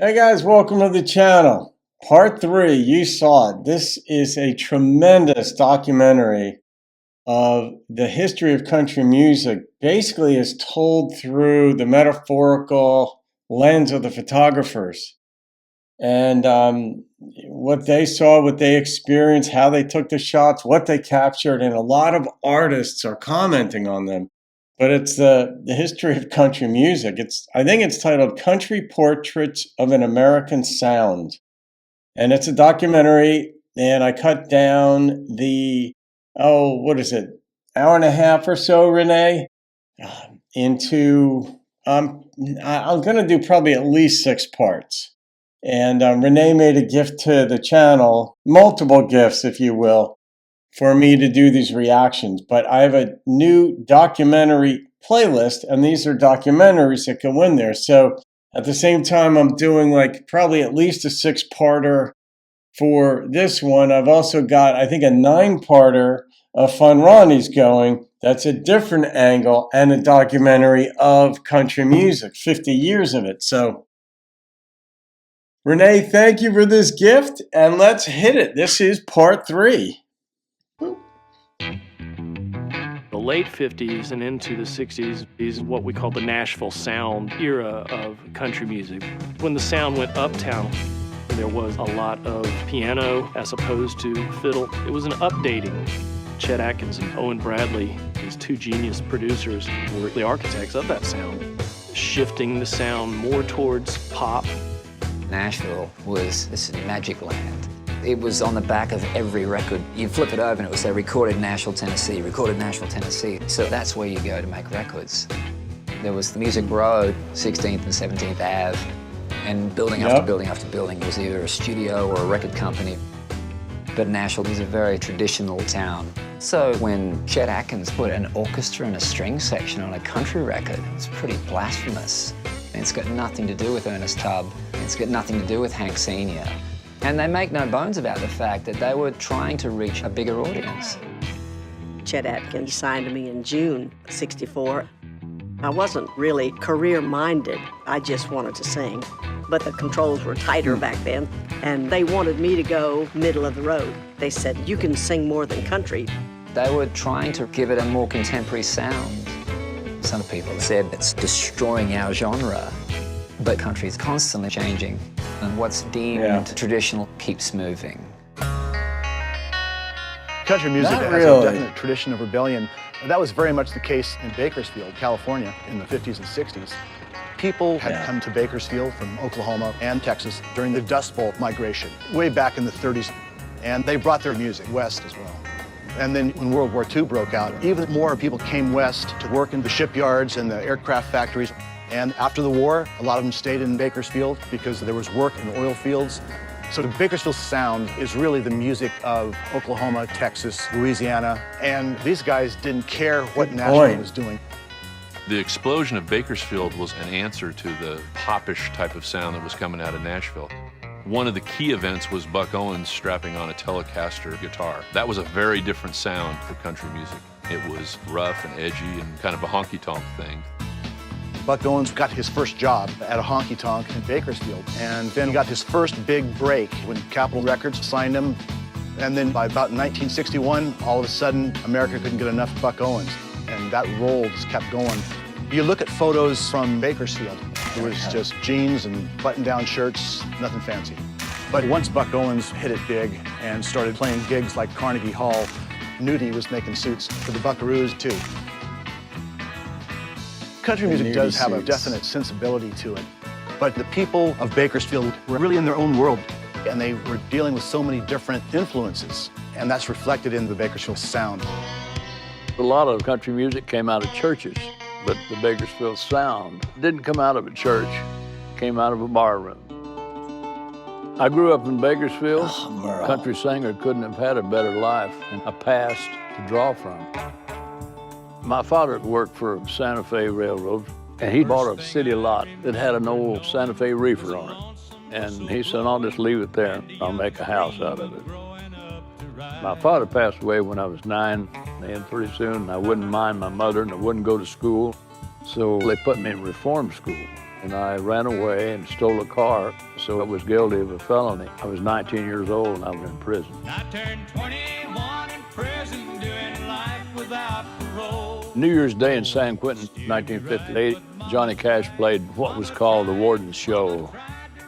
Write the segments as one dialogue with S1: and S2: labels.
S1: Hey guys, welcome to the channel. Part 3, you saw it. This is a tremendous documentary of the history of country music. Basically, is told through the metaphorical lens of the photographers. And what they saw, what they experienced, how they took the shots, what they captured, and a lot of artists are commenting on them. But it's the history of country music. I think it's titled Country Portraits of an American Sound. And it's a documentary, and I cut down the, what is it, hour and a half or so, Renee, into, I'm going to do probably at least 6 parts. And Renee made a gift to the channel, multiple gifts, if you will, for me to do these reactions. But I have a new documentary playlist, and these are documentaries that go in there. So at the same time, I'm doing like probably at least a 6-parter for this one. I've also got, I think, a 9-parter of Fun Ronnie's going. That's a different angle and a documentary of country music, 50 years of it. So Renee, thank you for this gift, and let's hit it. This is part 3.
S2: The late 50s and into the 60s is what we call the Nashville sound era of country music. When the sound went uptown, there was a lot of piano as opposed to fiddle. It was an updating. Chet Atkins and Owen Bradley, these 2 genius producers, were the architects of that sound, shifting the sound more towards pop.
S3: Nashville was this magic land. It was on the back of every record. You flip it over and it would say recorded Nashville, Tennessee, recorded Nashville, Tennessee. So that's where you go to make records. There was the Music Row, 16th and 17th Ave, and building after building after building. It was either a studio or a record company. But Nashville is a very traditional town. So when Chet Atkins put an orchestra and a string section on a country record, it's pretty blasphemous. It's got nothing to do with Ernest Tubb. It's got nothing to do with Hank Sr. And they make no bones about the fact that they were trying to reach a bigger audience.
S4: Chet Atkins signed me in June '64. I wasn't really career-minded. I just wanted to sing. But the controls were tighter back then, and they wanted me to go middle of the road. They said, you can sing more than country.
S3: They were trying to give it a more contemporary sound. Some people said it's destroying our genre, but country is constantly changing, and what's deemed traditional keeps moving.
S5: Country music has a definite tradition of rebellion. That was very much the case in Bakersfield, California, in the 50s and 60s. People had come to Bakersfield from Oklahoma and Texas during the Dust Bowl migration, way back in the 30s, and they brought their music west as well. And then when World War II broke out, even more people came west to work in the shipyards and the aircraft factories. And after the war, a lot of them stayed in Bakersfield because there was work in the oil fields. So the Bakersfield sound is really the music of Oklahoma, Texas, Louisiana, and these guys didn't care what Nashville was doing.
S6: The explosion of Bakersfield was an answer to the popish type of sound that was coming out of Nashville. One of the key events was Buck Owens strapping on a Telecaster guitar. That was a very different sound for country music. It was rough and edgy and kind of a honky-tonk thing.
S5: Buck Owens got his first job at a honky-tonk in Bakersfield, and then got his first big break when Capitol Records signed him. And then by about 1961, all of a sudden, America couldn't get enough Buck Owens, and that role just kept going. You look at photos from Bakersfield, it was just jeans and button-down shirts, nothing fancy. But once Buck Owens hit it big and started playing gigs like Carnegie Hall, Nudie was making suits for the Buckaroos too. Country music does have a definite sensibility to it, but the people of Bakersfield were really in their own world, and they were dealing with so many different influences, and that's reflected in the Bakersfield sound.
S7: A lot of country music came out of churches, but the Bakersfield sound didn't come out of a church, it came out of a bar room. I grew up in Bakersfield. A country singer couldn't have had a better life and a past to draw from. My father worked for Santa Fe Railroad, and he bought a city lot that had an old Santa Fe reefer on it. And he said, I'll just leave it there. I'll make a house out of it. My father passed away when I was 9, and pretty soon I wouldn't mind my mother and I wouldn't go to school. So they put me in reform school. and I ran away and stole a car, so I was guilty of a felony. I was 19 years old and I was in prison.
S8: I turned 21 in prison, doing life without parole.
S7: New Year's Day in San Quentin, 1958, Johnny Cash played what was called the Warden's Show.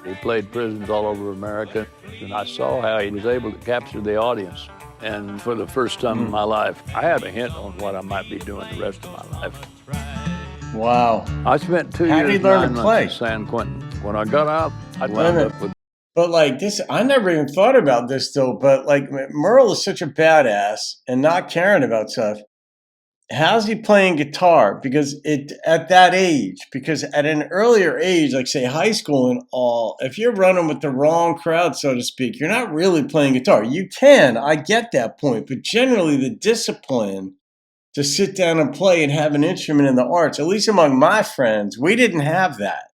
S7: He played prisons all over America, and I saw how he was able to capture the audience. And for the first time in my life, I had a hint on what I might be doing the rest of my life.
S1: Wow.
S7: I spent 2
S1: How did
S7: years,
S1: he learn
S7: 9
S1: to
S7: months
S1: play?
S7: in San Quentin. When I got out, I wound up with...
S1: But like this, I never even thought about this though, but like Merle is such a badass and not caring about stuff. How's he playing guitar? Because at that age, because at an earlier age, like say high school and all, if you're running with the wrong crowd, so to speak, you're not really playing guitar. You can, I get that point, but generally the discipline to sit down and play and have an instrument in the arts, at least among my friends, we didn't have that.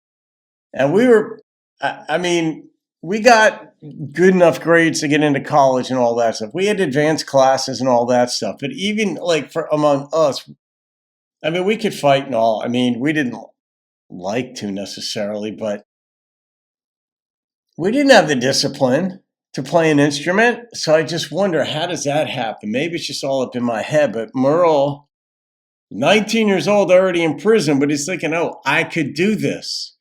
S1: And we were, I mean, we got good enough grades to get into college and all that stuff. We had advanced classes and all that stuff. But even like for among us, I mean, we could fight and all. I mean, we didn't like to necessarily, but we didn't have the discipline to play an instrument. So I just wonder, how does that happen? Maybe it's just all up in my head. But Merle, 19 years old, already in prison, but he's thinking, oh, I could do this.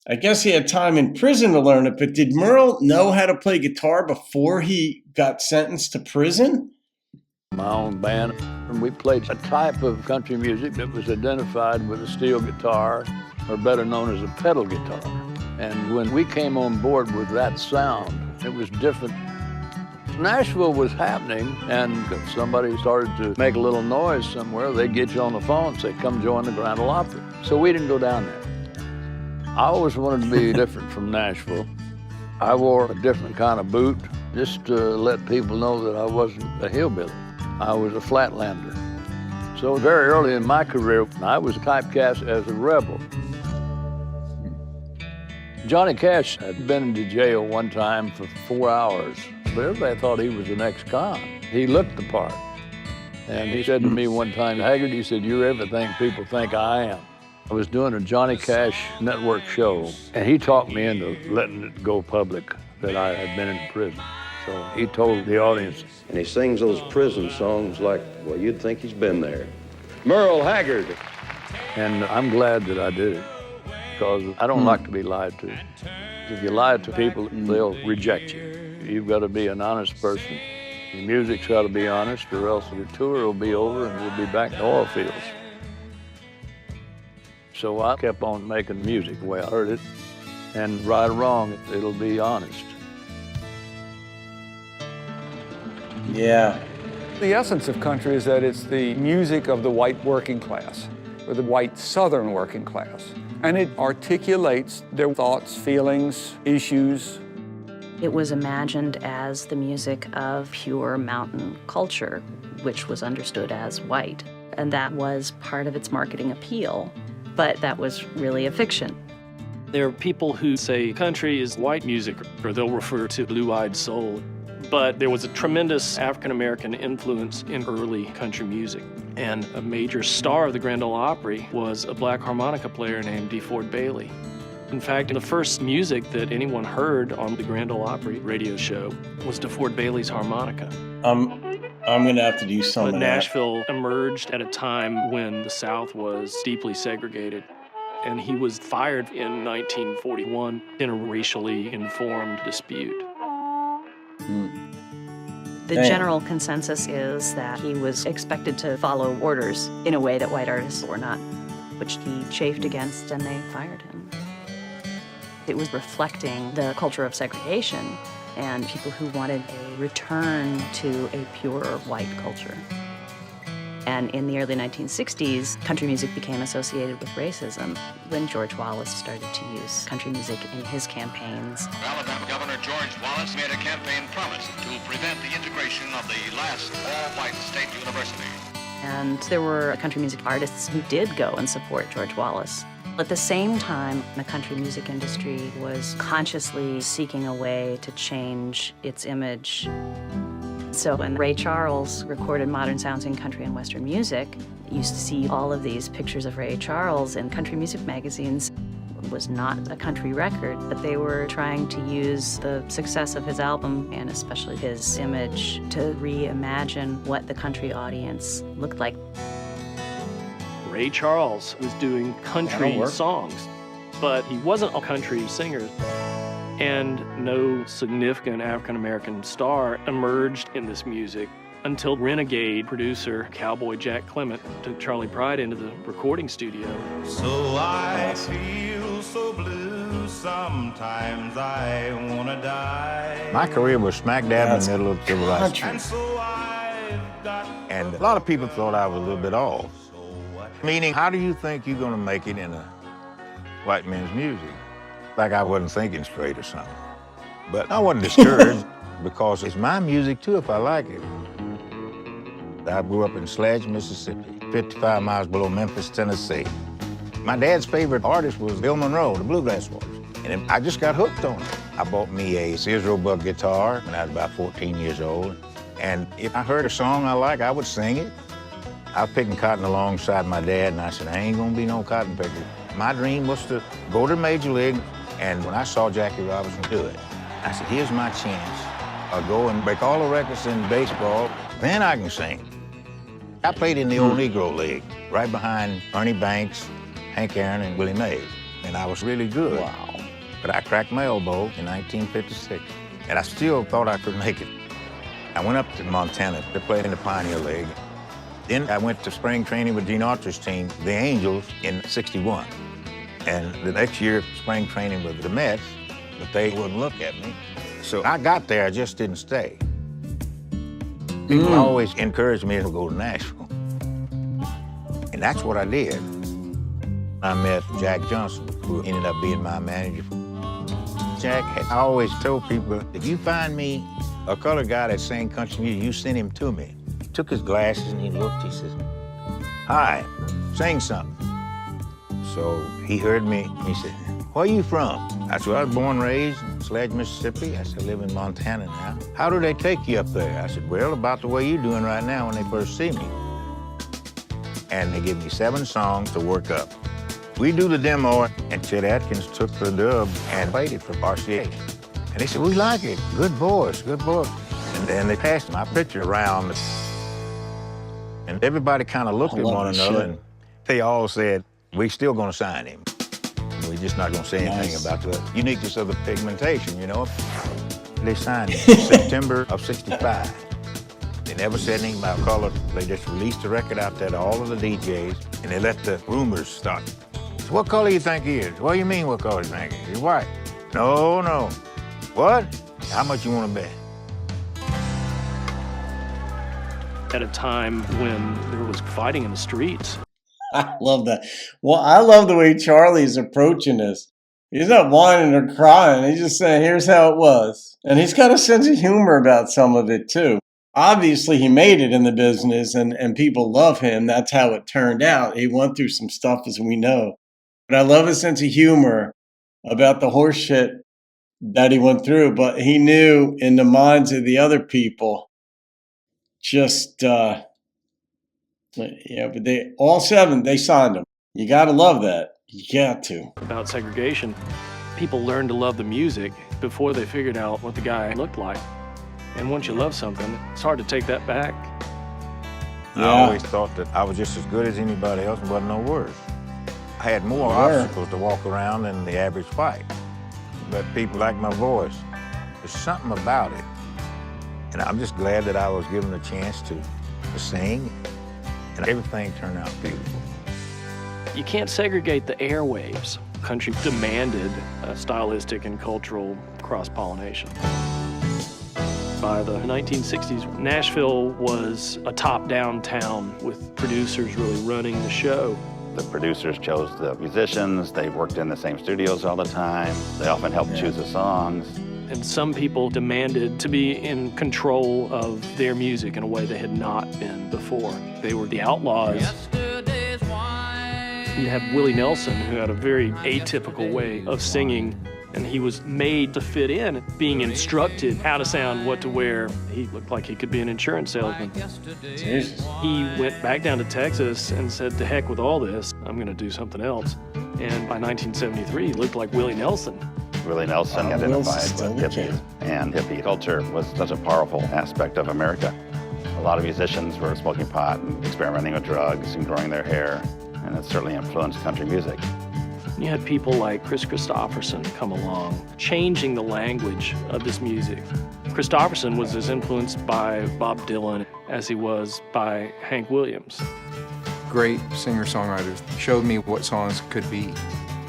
S1: I guess he had time in prison to learn it, but did Merle know how to play guitar before he got sentenced to prison?
S7: My own band, and we played a type of country music that was identified with a steel guitar, or better known as a pedal guitar. And when we came on board with that sound, it was different. Nashville was happening, and if somebody started to make a little noise somewhere, they'd get you on the phone and say, come join the Grand Ole Opry. So we didn't go down there. I always wanted to be different from Nashville. I wore a different kind of boot just to let people know that I wasn't a hillbilly. I was a flatlander. So very early in my career, I was typecast as a rebel. Johnny Cash had been into jail one time for 4 hours, but everybody thought he was an ex-con. He looked the part. And he said to me one time, Haggard, he said, you're everything people think I am. I was doing a Johnny Cash network show, and he talked me into letting it go public that I had been in prison. So he told the audience.
S9: And he sings those prison songs like, well, you'd think he's been there. Merle Haggard.
S7: And I'm glad that I did it, because I don't like to be lied to. If you lie to people, they'll reject you. You've got to be an honest person. Your music's got to be honest, or else the tour will be over and we'll be back to oil fields. So I kept on making music the way I heard it, and right or wrong, it'll be honest.
S1: Yeah.
S10: The essence of country is that it's the music of the white working class, or the white Southern working class. And it articulates their thoughts, feelings, issues.
S11: It was imagined as the music of pure mountain culture, which was understood as white. And that was part of its marketing appeal. But that was really a fiction.
S2: There are people who say country is white music, or they'll refer to blue-eyed soul. But there was a tremendous African-American influence in early country music. And a major star of the Grand Ole Opry was a black harmonica player named DeFord Bailey. In fact, the first music that anyone heard on the Grand Ole Opry radio show was DeFord Bailey's harmonica.
S1: I'm going to have to do some
S2: But
S1: of that.
S2: Nashville emerged at a time when the South was deeply segregated, and he was fired in 1941 in a racially informed dispute.
S11: The general consensus is that he was expected to follow orders in a way that white artists were not, which he chafed against, and they fired him. It was reflecting the culture of segregation and people who wanted a return to a pure white culture. And in the early 1960s, country music became associated with racism when George Wallace started to use country music in his campaigns.
S12: Alabama Governor George Wallace made a campaign promise to prevent the integration of the last all-white state university.
S11: And there were country music artists who did go and support George Wallace. At the same time, the country music industry was consciously seeking a way to change its image. So when Ray Charles recorded modern sounds in country and Western music, you used to see all of these pictures of Ray Charles in country music magazines. was not a country record, but they were trying to use the success of his album and especially his image to reimagine what the country audience looked like.
S2: Ray Charles was doing country songs, but he wasn't a country singer. And no significant African-American star emerged in this music until renegade producer Cowboy Jack Clement took Charlie Pride into the recording studio.
S8: So I feel so blue, sometimes I wanna die.
S13: My career was smack dab in the middle of civil rights.
S8: And so I've got...
S13: And a lot of people thought I was a little bit off. Meaning, how do you think you're gonna make it in a white man's music? Like I wasn't thinking straight or something. But I wasn't discouraged because it's my music too if I like it. I grew up in Sledge, Mississippi, 55 miles below Memphis, Tennessee. My dad's favorite artist was Bill Monroe, the Bluegrass Boys. And I just got hooked on it. I bought me a Sears Roebuck guitar when I was about 14 years old. And if I heard a song I like, I would sing it. I was picking cotton alongside my dad, and I said, I ain't gonna be no cotton picker. My dream was to go to Major League, and when I saw Jackie Robinson do it, I said, here's my chance. I'll go and break all the records in baseball, then I can sing. I played in the old Negro League, right behind Ernie Banks, Hank Aaron, and Willie Mays, and I was really good.
S1: Wow.
S13: But I cracked my elbow in 1956, and I still thought I could make it. I went up to Montana to play in the Pioneer League. Then I went to spring training with Gene Autry's team, the Angels, in '61. And the next year, spring training with the Mets, but they wouldn't look at me. So I got there, I just didn't stay. People always encouraged me to go to Nashville. And that's what I did. I met Jack Johnson, who ended up being my manager. Jack, I always told people, if you find me a colored guy that sang country music, you send him to me. He took his glasses and he looked, he says, hi, sing something. So he heard me, he said, where are you from? I said, I was born and raised in Sledge, Mississippi. I said, I live in Montana now. How do they take you up there? I said, well, about the way you're doing right now when they first see me. And they give me 7 songs to work up. We do the demo, and Chet Atkins took the dub and played it for RCA. And they said, we like it, good voice, good voice. And then they passed my picture around. And everybody kind of looked at one another, and they all said, we're still gonna sign him. We're just not gonna say anything about the uniqueness of the pigmentation, you know? They signed him in September of '65. They never said anything about color. They just released the record out there to all of the DJs, and they let the rumors start. So what color you think he is? What do you mean what color you think he is? He's white. No, no. What? How much you wanna bet?
S2: At a time when there was fighting in the streets.
S1: I love that. Well, I love the way Charlie's approaching this. He's not whining or crying. He's just saying, here's how it was. And he's got a sense of humor about some of it, too. Obviously, he made it in the business, and people love him. That's how it turned out. He went through some stuff, as we know. But I love his sense of humor about the horse shit that he went through. But he knew in the minds of the other people, just... yeah, but they all 7, they signed him. You got to love that. You got to.
S2: About segregation, people learned to love the music before they figured out what the guy looked like. And once you love something, it's hard to take that back.
S13: Yeah. I always thought that I was just as good as anybody else and wasn't no worse. I had more obstacles to walk around than the average fight. But people like my voice. There's something about it. And I'm just glad that I was given a chance to sing. And everything turned out beautiful.
S2: You can't segregate the airwaves. Country demanded a stylistic and cultural cross-pollination. By the 1960s, Nashville was a top-down town with producers really running the show.
S14: The producers chose the musicians. They worked in the same studios all the time. They often helped choose the songs.
S2: And some people demanded to be in control of their music in a way they had not been before. They were the outlaws. You have Willie Nelson, who had a very atypical way of singing. And he was made to fit in, being instructed how to sound, what to wear. He looked like he could be an insurance salesman.
S1: Jesus.
S2: He went back down to Texas and said, to heck with all this, I'm going to do something else. And by 1973, he looked like Willie Nelson.
S14: Willie Nelson identified with hippies, and hippie culture was such a powerful aspect of America. A lot of musicians were smoking pot and experimenting with drugs and growing their hair, and it certainly influenced country music.
S2: You had people like Chris Christopherson come along, changing the language of this music. Christopherson was as influenced by Bob Dylan as he was by Hank Williams.
S15: Great singer-songwriters showed me what songs could be.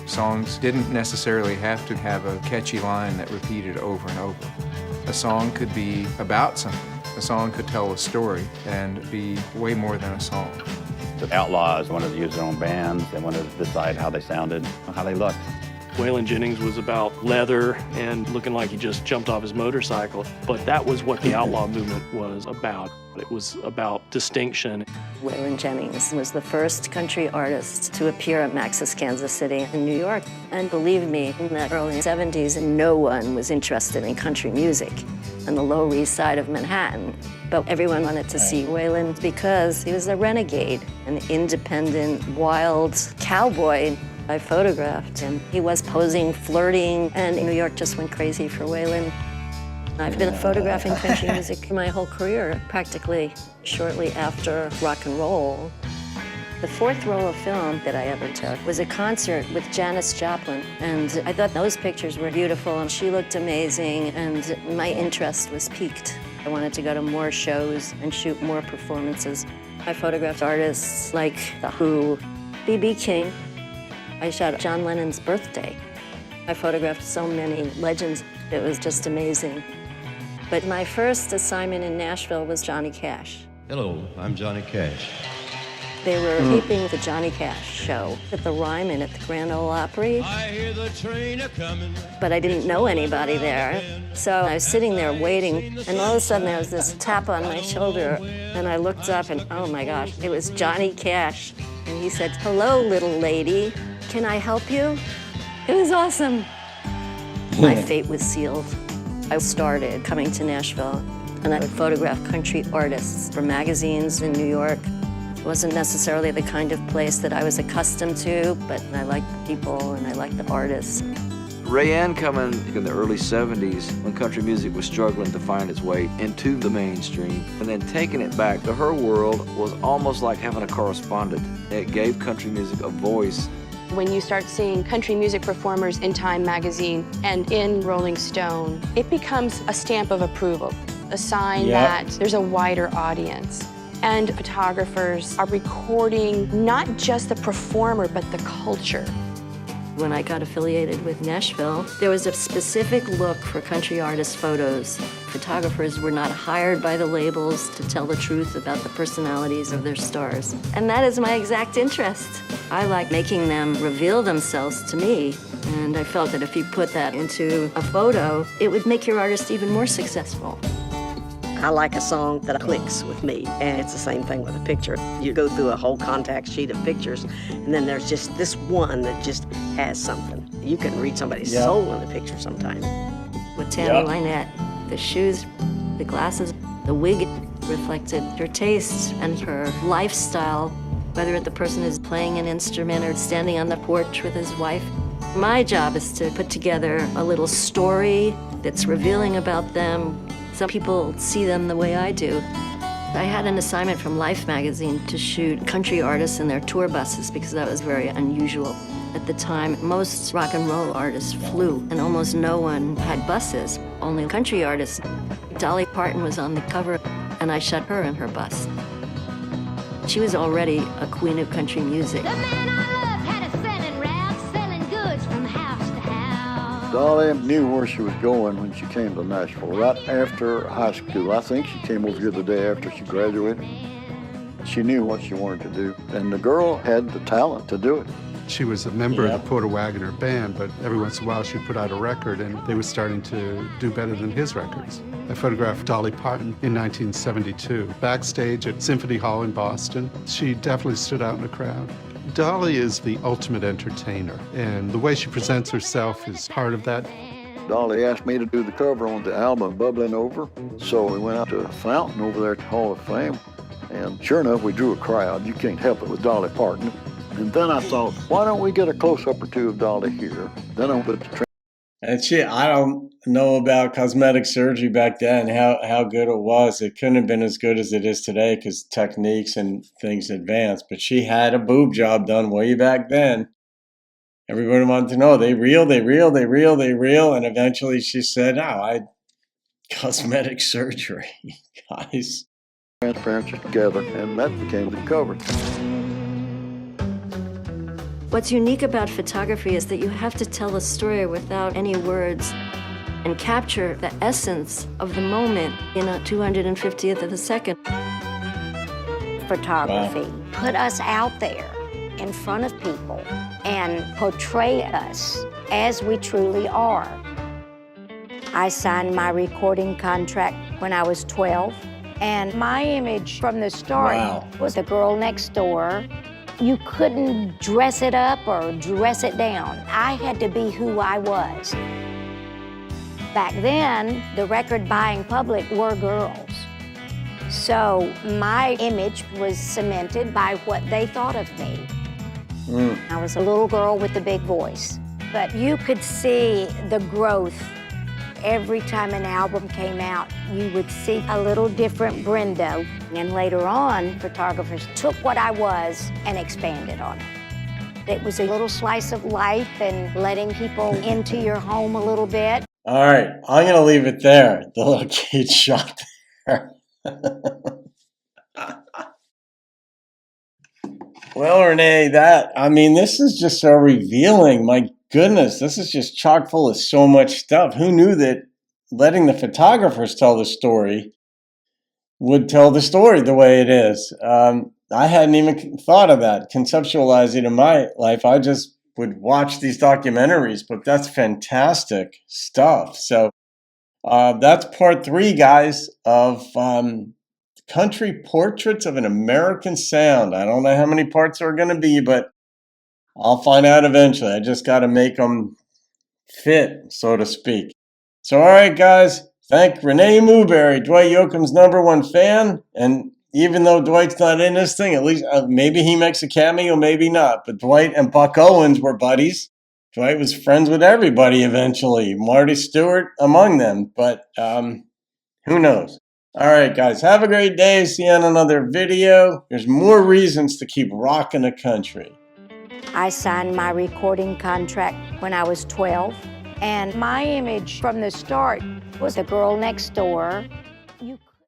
S15: Songs didn't necessarily have to have a catchy line that repeated over and over. A song could be about something. A song could tell a story and be way more than a song.
S14: The Outlaws wanted to use their own bands. They wanted to decide how they sounded, how they looked.
S2: Waylon Jennings was about leather and looking like he just jumped off his motorcycle. But that was what the outlaw movement was about. It was about distinction.
S16: Waylon Jennings was the first country artist to appear at Max's Kansas City in New York. And believe me, in the early 70s, no one was interested in country music on the Lower East Side of Manhattan. But everyone wanted to see Waylon because he was a renegade, an independent, wild cowboy. I photographed him. He was posing, flirting, and New York just went crazy for Waylon. I've been photographing country music my whole career, practically shortly after rock and roll. The fourth roll of film that I ever took was a concert with Janis Joplin, and I thought those pictures were beautiful, and she looked amazing, and my interest was piqued. I wanted to go to more shows and shoot more performances. I photographed artists like The Who, B.B. King. I shot John Lennon's birthday. I photographed so many legends. It was just amazing. But my first assignment in Nashville was Johnny Cash.
S17: Hello, I'm Johnny Cash.
S16: They were keeping the Johnny Cash show at the Ryman at the Grand Ole Opry.
S17: I hear the train a-coming.
S16: But I didn't know anybody there. So I was sitting there waiting, and all of a sudden there was this tap on my shoulder, and I looked up and oh my gosh, it was Johnny Cash. And he said, "Hello, little lady, can I help you?" It was awesome. My fate was sealed. I started coming to Nashville, and I would photograph country artists for magazines in New York. It wasn't necessarily the kind of place that I was accustomed to, but I liked the people and I liked the artists.
S18: Ray Ann coming in the early 70s when country music was struggling to find its way into the mainstream, and then taking it back to her world was almost like having a correspondent. It gave country music a voice.
S19: When you start seeing country music performers in Time magazine and in Rolling Stone, it becomes a stamp of approval, a sign that there's a wider audience. And photographers are recording not just the performer, but the culture.
S16: When I got affiliated with Nashville, there was a specific look for country artist photos. Photographers were not hired by the labels to tell the truth about the personalities of their stars. And that is my exact interest. I like making them reveal themselves to me. And I felt that if you put that into a photo, it would make your artist even more successful.
S4: I like a song that clicks with me, and it's the same thing with a picture. You go through a whole contact sheet of pictures, and then there's just this one that just has something. You can read somebody's soul in a picture sometimes.
S16: With Tammy Wynette, the shoes, the glasses, the wig reflected her taste and her lifestyle, whether the person is playing an instrument or standing on the porch with his wife. My job is to put together a little story that's revealing about them. Some people see them the way I do. I had an assignment from Life magazine to shoot country artists in their tour buses because that was very unusual. At the time, most rock and roll artists flew, and almost no one had buses, only country artists. Dolly Parton was on the cover, and I shot her in her bus. She was already a queen of country music.
S20: Dolly knew where she was going when she came to Nashville. Right after high school, I think she came over here the day after she graduated. She knew what she wanted to do, and the girl had the talent to do it.
S21: She was a member of the Porter Wagoner band, but every once in a while she'd put out a record, and they were starting to do better than his records. I photographed Dolly Parton in 1972, backstage at Symphony Hall in Boston. She definitely stood out in the crowd. Dolly is the ultimate entertainer, and the way she presents herself is part of that.
S20: Dolly asked me to do the cover on the album Bubbling Over, so we went out to a fountain over there at the Hall of Fame, and sure enough, we drew a crowd. You can't help it with Dolly Parton. And then I thought, why don't we get a close-up or two of Dolly here? Then I put the
S1: And I don't know about cosmetic surgery back then, how good it was. It couldn't have been as good as it is today because techniques and things advanced. But she had a boob job done way back then. Everybody wanted to know, they real. And eventually she said, I cosmetic surgery, guys.
S20: transparency together, and that became the cover.
S16: What's unique about photography is that you have to tell a story without any words and capture the essence of the moment in a 250th of a second.
S3: Photography put us out there in front of people and portray us as we truly are. I signed my recording contract when I was 12, and my image from the start was the girl next door. You couldn't dress it up or dress it down. I had to be who I was. Back then, the record-buying public were girls. So my image was cemented by what they thought of me. I was a little girl with a big voice. But you could see the growth. Every time an album came out, you would see a little different Brenda. And later on, photographers took what I was and expanded on it. It was a little slice of life and letting people into your home a little bit.
S1: All right, I'm going to leave it there. The little kid shot there. Well, Renee, this is just so revealing. My goodness, this is just chock full of so much stuff. Who knew that letting the photographers tell the story would tell the story the way it is? I hadn't even thought of that, conceptualize it in my life. I just would watch these documentaries, but that's fantastic stuff. So that's part 3, guys, of Country Portraits of an American Sound. I don't know how many parts there are going to be, but I'll find out eventually. I just got to make them fit, so to speak. So, all right, guys, thank Renee Mooberry, Dwight Yoakam's #1 fan. And even though Dwight's not in this thing, at least maybe he makes a cameo, maybe not. But Dwight and Buck Owens were buddies. Dwight was friends with everybody eventually, Marty Stewart among them. But who knows? All right, guys, have a great day. See you on another video. There's more reasons to keep rocking the country.
S3: I signed my recording contract when I was 12, and my image from the start was the girl next door